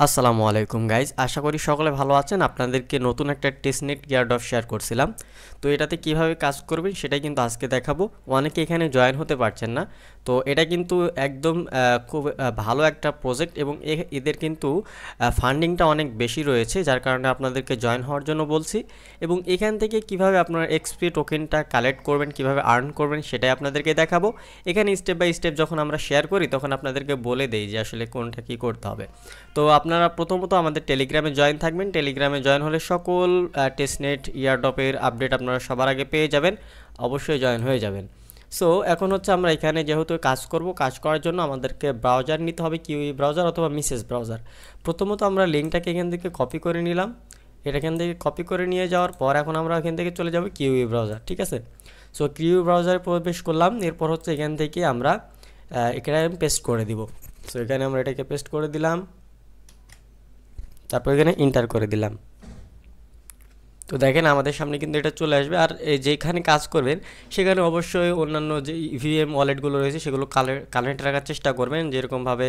আসসালামু আলাইকুম গাইজ, আশা করি সকলে ভালো আছেন। আপনাদেরকে নতুন একটা টেস্টনেট গিয়ারড্রপ শেয়ার করছিলাম। তো এটাতে কিভাবে কাজ করবেন সেটাই কিন্তু আজকে দেখাবো। অনেকে এখানে জয়েন হতে পারছেন না। তো এটা কিন্তু একদম খুব ভালো একটা প্রজেক্ট এবং এদের কিন্তু ফান্ডিংটা অনেক বেশি রয়েছে, যার কারণে আপনাদেরকে জয়েন হওয়ার জন্য বলছি। এবং এখান থেকে কিভাবে আপনারা এক্সপি টোকেনটা কালেক্ট করবেন, কিভাবে আর্ন করবেন সেটাই আপনাদেরকে দেখাবো। এখানে স্টেপ বাই স্টেপ যখন আমরা শেয়ার করি তখন আপনাদেরকে বলে দেই যে আসলে কোনটা কী করতে হবে। তো আপনারা প্রথমত আমাদের টেলিগ্রামে জয়েন থাকবেন। টেলিগ্রামে জয়েন হলে সকল টেস্টনেট ইয়ারড্রপের আপডেট আপনারা সবার আগে পেয়ে যাবেন। অবশ্যই জয়েন হয়ে যাবেন। সো এখন হচ্ছে আমরা এখানে যেহেতু কাজ করব, কাজ করার জন্য আমাদেরকে ব্রাউজার নিতে হবে, কিউই ব্রাউজার অথবা মিসেস ব্রাউজার। প্রথমত আমরা লিঙ্কটাকে এখান থেকে কপি করে নিলাম। এটা এখান থেকে কপি করে নিয়ে যাওয়ার পর এখন আমরা এখান থেকে চলে যাব কিউই ব্রাউজার, ঠিক আছে। সো কিউই ব্রাউজারে প্রবেশ করলাম। এরপর হচ্ছে এখান থেকে আমরা এখানে পেস্ট করে দিব। সো এখানে আমরা এটাকে পেস্ট করে দিলাম, তারপর এখানে এন্টার করে দিলাম। তো দেখেন আমাদের সামনে কিন্তু এটা চলে আসবে। আর এই যেখানে কাজ করবেন সেখানে অবশ্যই অন্যান্য যে ইভিএম ওয়ালেটগুলো রয়েছে সেগুলো কানেক্ট রাখার চেষ্টা করবেন। যেরকমভাবে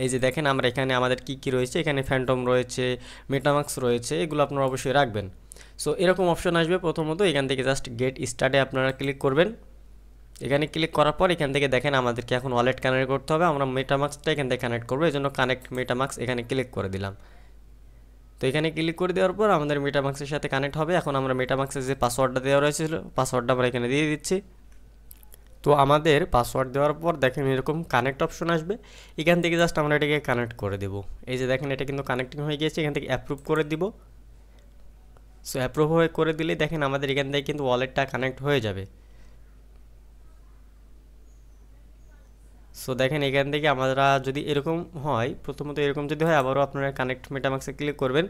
এই যে দেখেন আমরা এখানে আমাদের কী কী রয়েছে, এখানে ফ্যান্টম রয়েছে, মেটামাক্স রয়েছে, এগুলো আপনারা অবশ্যই রাখবেন। সো এরকম অপশন আসবে। প্রথমত এখান থেকে জাস্ট গেট স্টার্টে আপনারা ক্লিক করবেন। এখানে ক্লিক করার পর এখান থেকে দেখেন আমাদেরকে এখন ওয়ালেট কানেক্ট করতে হবে। আমরা মেটামাক্সটা এখান থেকে কানেক্ট করবো, এই জন্য কানেক্ট মেটামাক্স এখানে ক্লিক করে দিলাম। তো এখানে ক্লিক করে দেওয়ার পর আমাদের মেটামাক্সের সাথে কানেক্ট হবে। এখন আমরা মেটামাক্সের যে পাসওয়ার্ডটা দেওয়া রয়েছিল পাসওয়ার্ডটা আমরা এখানে দিয়ে দিচ্ছি। তো আমাদের পাসওয়ার্ড দেওয়ার পর দেখেন এরকম কানেক্ট অপশন আসবে। এখান থেকে জাস্ট আমরা এটাকে কানেক্ট করে দেব। এই যে দেখেন এটা কিন্তু কানেক্টিং হয়ে গিয়েছে। এখান থেকে অ্যাপ্রুভ করে দিব। সো অ্যাপ্রুভ হয়ে করে দিলে দেখেন আমাদের এখান থেকে কিন্তু ওয়ালেটটা কানেক্ট হয়ে যাবে। সো দেখেন এখান থেকে আমরা যদি এরকম হয়, প্রথমত এরকম যদি হয় আবারও আপনারা কানেক্ট মেটামাক্সে ক্লিক করবেন,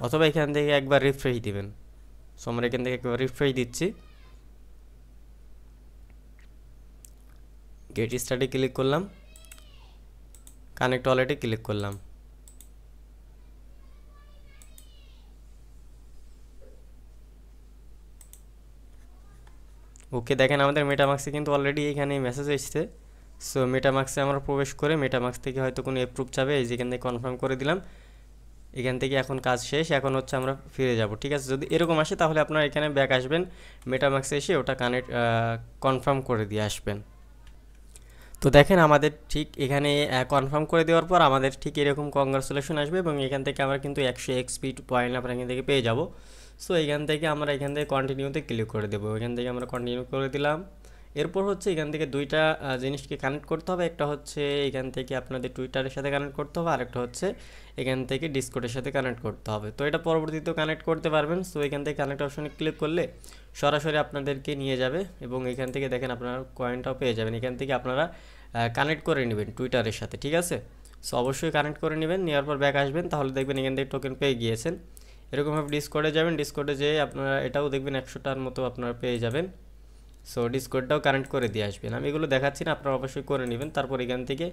অথবা এখান থেকে একবার রিফ্রেশ দিবেন। সো আমরা এখান থেকে একবার রিফ্রেশ দিচ্ছি। গেট স্টার্টে ক্লিক করলাম, কানেক্ট ওয়ালেটে ক্লিক করলাম। ওকে, দেখেন আমাদের মেটামাক্সে কিন্তু অলরেডি এখানে মেসেজ এসেছে। সো মেটামাক্সে আমরা প্রবেশ করে মেটামাক্স থেকে হয়তো কোনো অ্যাপ্রুভ চাবে, এই যেখান থেকে কনফার্ম করে দিলাম। এখান থেকে এখন কাজ শেষ। এখন হচ্ছে আমরা ফিরে যাব, ঠিক আছে। যদি এরকম আসে তাহলে আপনারা এখানে ব্যাক আসবেন, মেটামাক্সে এসে ওটা কনফার্ম করে দিয়ে আসবেন। তো দেখেন আমাদের ঠিক এখানে কনফার্ম করে দেওয়ার পর আমাদের ঠিক এরকম কংগ্রাচুলেশন আসবে এবং এখান থেকে আমরা কিন্তু 100 এক্সপি পয়েন্ট আমরা এখান থেকে পেয়ে যাব। সো এখান থেকে আমরা এখান থেকে কন্টিনিউতে ক্লিক করে দেবো। এখান থেকে আমরা কন্টিনিউ করে দিলাম। এরপর হচ্ছে এখান থেকে দুইটা জিনিসকে কানেক্ট করতে হবে। একটা হচ্ছে এখান থেকে আপনাদের টুইটারের সাথে কানেক্ট করতে হবে, আরেকটা হচ্ছে এখান থেকে ডিসকর্ডের সাথে কানেক্ট করতে হবে। তো এটা পরবর্তীতেও কানেক্ট করতে পারবেন। সো এখান থেকে কানেক্ট অপশনে ক্লিক করলে সরাসরি আপনাদেরকে নিয়ে যাবে এবং এখান থেকে দেখেন আপনারা কয়েনটাও পেয়ে যাবেন। এখান থেকে আপনারা কানেক্ট করে নেবেন টুইটারের সাথে, ঠিক আছে। সো অবশ্যই কানেক্ট করে নেবেন। নেওয়ার পর ব্যাক আসবেন, তাহলে দেখবেন এখান থেকে টোকেন পেয়ে গিয়েছেন। এরকমভাবে ডিসকর্ডে যাবেন, ডিসকর্ডে যেয়ে আপনারা এটাও দেখবেন 100টার মতো আপনারা পেয়ে যাবেন। সো ডিসকর্ডটাও কানেক্ট করে দিয়ে আসবেন। আমি এগুলো দেখাচ্ছি না, আপনারা অবশ্যই করে নেবেন। তারপর এখান থেকে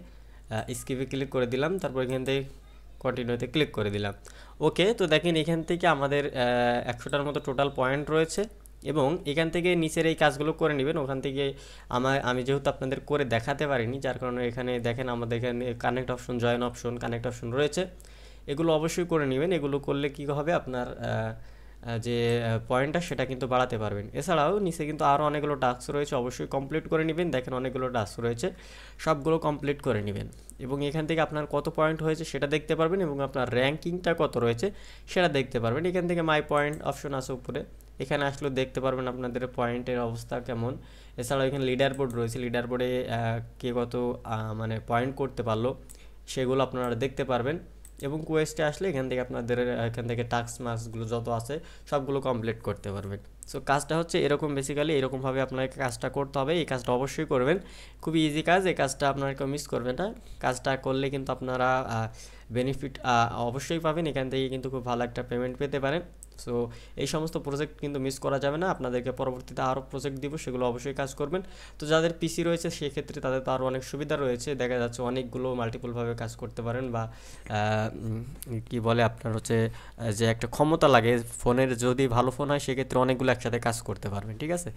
স্কিপে ক্লিক করে দিলাম, তারপর এখান থেকে কন্টিনিউতে ক্লিক করে দিলাম। ওকে, তো দেখেন এখান থেকে আমাদের 100টার মতো টোটাল পয়েন্ট রয়েছে এবং এখান থেকে নিচের এই কাজগুলো করে নেবেন। ওখান থেকে আমি যেহেতু আপনাদের করে দেখাতে পারিনি, যার কারণে এখানে দেখেন আমাদের এখানে connect option, join option, connect option রয়েছে। এগুলো অবশ্যই করে নেবেন। এগুলো করলে কী হবে, আপনার যে পয়েন্টটা সেটা কিন্তু বাড়াতে পারবেন। এছাড়াও নিচে কিন্তু আরও অনেকগুলো টাস্ক রয়েছে, অবশ্যই কমপ্লিট করে নেবেন। দেখেন অনেকগুলো টাস্ক রয়েছে, সবগুলো কমপ্লিট করে নেবেন এবং এখান থেকে আপনার কত পয়েন্ট হয়েছে সেটা দেখতে পারবেন এবং আপনার র্যাঙ্কিংটা কত রয়েছে সেটা দেখতে পারবেন। এখান থেকে মাই পয়েন্ট অপশন আছে উপরে, এখানে আসলেও দেখতে পারবেন আপনাদের পয়েন্টের অবস্থা কেমন। এছাড়াও এখানে লিডার বোর্ড রয়েছে, লিডার বোর্ডে কে কত মানে পয়েন্ট করতে পারলো সেগুলো আপনারা দেখতে পারবেন। এবং কোয়েস্টে আসলে এখান থেকে আপনাদের এখান থেকে টাস্ক মার্কসগুলো যত আছে সবগুলো কমপ্লিট করতে পারবেন। সো কাজটা হচ্ছে এরকম, বেসিক্যালি এরকমভাবে আপনাকে কাজটা করতে হবে। এই কাজটা অবশ্যই করবেন, খুবই ইজি কাজ। এই কাজটা আপনারা কেউ মিস করবেন না। কাজটা করলে কিন্তু আপনারা বেনিফিট অবশ্যই পাবেন। এখান থেকে কিন্তু খুব ভালো একটা পেমেন্ট পেতে পারেন। সো এই সমস্ত প্রজেক্ট কিন্তু মিস করা যাবে না, আপনাদেরকে পরবর্তীতে আরও প্রজেক্ট দিব, সেগুলো অবশ্যই কাজ করবেন। তো যাদের পিসি রয়েছে সেক্ষেত্রে তাদের তো আরও অনেক সুবিধা রয়েছে, দেখা যাচ্ছে অনেকগুলো মাল্টিপলভাবে কাজ করতে পারেন, বা কি বলে আপনার হচ্ছে যে একটা ক্ষমতা লাগে ফোনের, যদি ভালো ফোন হয় সেক্ষেত্রে অনেকগুলো একসাথে কাজ করতে পারবেন, ঠিক আছে।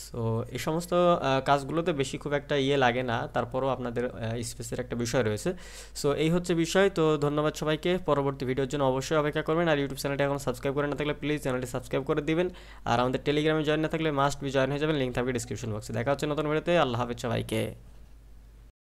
সো এই সমস্ত কাজগুলোতে বেশি খুব একটা লাগে না, তারপরও আপনাদের স্পেসের একটা বিষয় রয়েছে। সো এই হচ্ছে বিষয়। তো ধন্যবাদ সবাইকে, পরবর্তী ভিডিওর জন্য অবশ্যই অপেক্ষা করবেন। আর ইউটিউব চ্যানেলটি এখন সাবস্ক্রাইব করে না থাকলে প্লিজ চ্যানেলটি সাবস্ক্রাইব করে দিবেন। আর আমাদের টেলিগ্রামে জয়েন না থাকলে মাস্ট বি জয়েন হয়ে যাবেন, লিঙ্ক থাকবে ডিসক্রিপশন বক্সে। দেখা হচ্ছে নতুন ভিডিওতে। আল্লাহ হাফেজ সবাইকে।